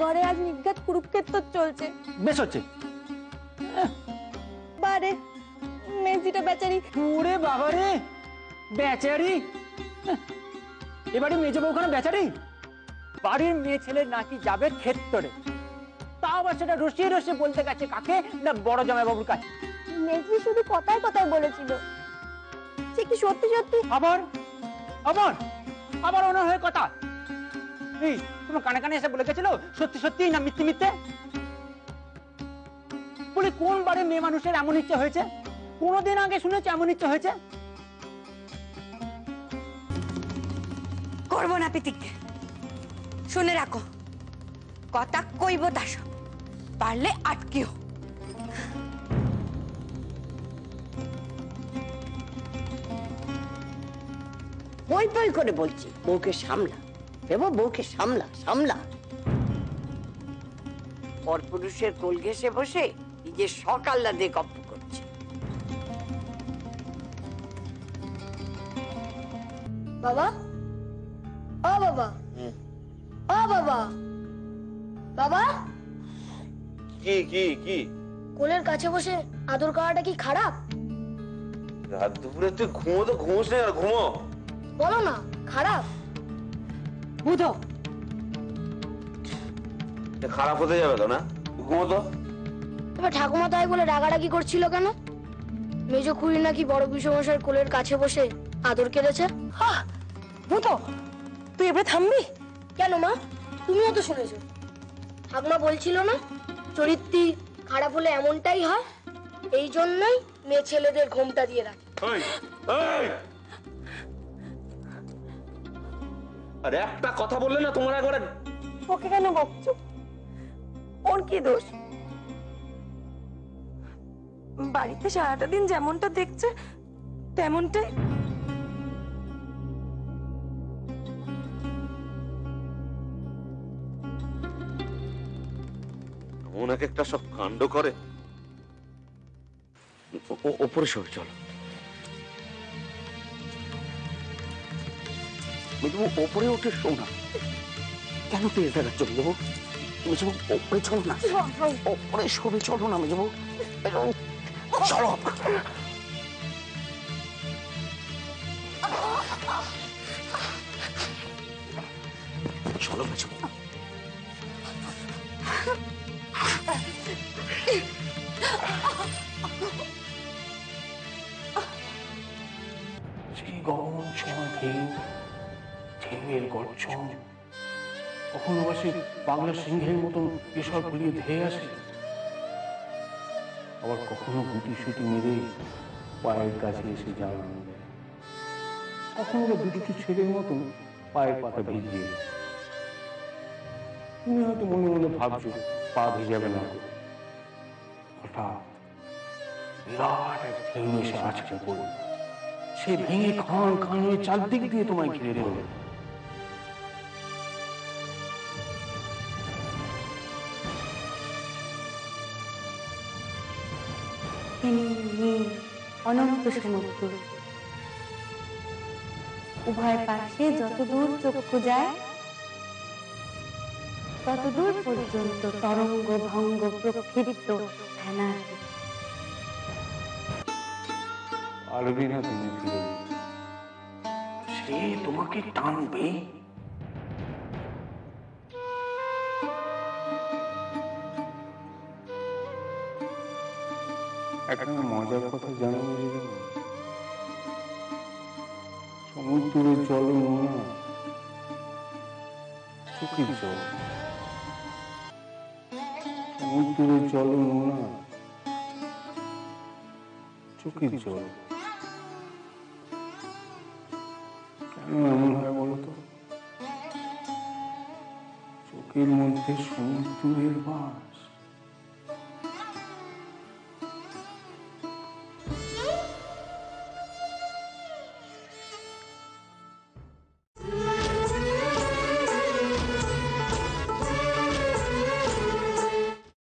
ঘরে আজ নির্ঘাত কুরুক্ষেত্র চলছে। বেশ হচ্ছে। বারে মেজিটা বেচারি। ওরে বাবা রে, বেচারি? এবারে মেজো বউখানা বেচারি? বাড়ির মেয়ে ছেলে নাকি যাবে ক্ষেত্রে, তা আবার সেটা রসিয়ে রসিয়ে বলতে গেছে কাকে? না বড় জামাই বাবুর কাছে। মেজি শুধু কথায় কথায় বলেছিল, সে কি সত্যি সত্যি? আবার আবার আবার ওনার হয়ে কথা? এই তোমার কানে কানে এসে বলে গেছিল সত্যি সত্যি না মিথ্যে মিথ্যে? বলে কোন বারে মেয়ে মানুষের এমন ইচ্ছে হয়েছে? কোনদিন আগে শুনেছে এমন ইচ্ছে হয়েছে? করবো না পিতিক, শুনে রাখো, কথা কইব দাস, পারলে আটকিও। বই বই করে বলছি, বউকে সামলা দেবো, বউকে সামলা সামলা। পরপুরুষের কোল ঘেঁষে বসে নিজের সকাল্লা দিয়ে গপ্প করছে। বাবা, ও বাবা, ও বাবা, বাবা। কি কি কি? কোলের কাছে বসে আদর করাটা কি খারাপ? রাত দুপুরে তুই ঘুমো তো ঘুমোস না, ঘুমো। বলো না খারাপ? বুঝো খারাপ হতে যাবে তো না, ঘুমো তো। তবে ঠাকুমা তাই বলে রাগারাগি করছিল কেন? মেজো খুড়ি নাকি বড় বিশ্বমশাইয়ের কোলের কাছে বসে আদর কেড়েছে। বুঝো, তুই এবারে থামবি? কেন মা, তুমিও তো শুনেছো, ঠাকুমা বলছিল না চরিত্রী খারাপ হলে এমনটাই হয়, এই জন্যই মেয়ে ছেলেদের ঘোমটা দিয়ে রাখে। আরে একটা কথা বললে না তোমরা একবার। ওকে কেন বকছো? ওর কি দোষ? বাড়িতে সারাটা দিন যেমনটা দেখছে তেমনটাই। ওনাকে একটা সব কাণ্ড করে। ওপরে সরে চলো, ওপরে উঠে শো না। কেন তেল দেখাচ্ছ মেজবু? মেজবু ওপরে চলো না, ওপরে সরে চলো না মেজবু, চলো। চলো মেজবু। সেই গগন ছোঁয়া ঢেউ, ঢেউয়ের গর্জন, কখনো বা সে বাংলা সিংহের মতন এসব গুলিয়ে ধেয়ে আসে, আবার কখনো গুটি সুটি মেরে পায়ের কাছে এসে জানান দেয়, কখনো বা দুটি ছেলের মতন পায়ের পাতা ভিজিয়ে। তুমি হয়তো মনে মনে ভাবছো পা ভিজাবে না, হঠাৎ বিরাট এক ঢেউ এসে আছড়ে পড়ল, সে ভেঙে খান খান হয়ে চারদিক দিয়ে তোমায় ঘিরে ধরবে। অনন্ত সমুদ্র, উভয় পাশে যতদূর চক্ষু যায় ততদূর পর্যন্ত তরঙ্গ ভঙ্গ প্রক্ষিপ্ত ফেনা। পারবে না তুমি ফিরে যেতে, সে তোমাকে টানবে। একটা মজার কথা জানো, সমুদ্রের জল নোনা, চোখের জল। সমুদ্রের জল নোনা, চোখের জল। কেন এমন হয় বলতো? চোখের মধ্যে সমুদ্রের বাস।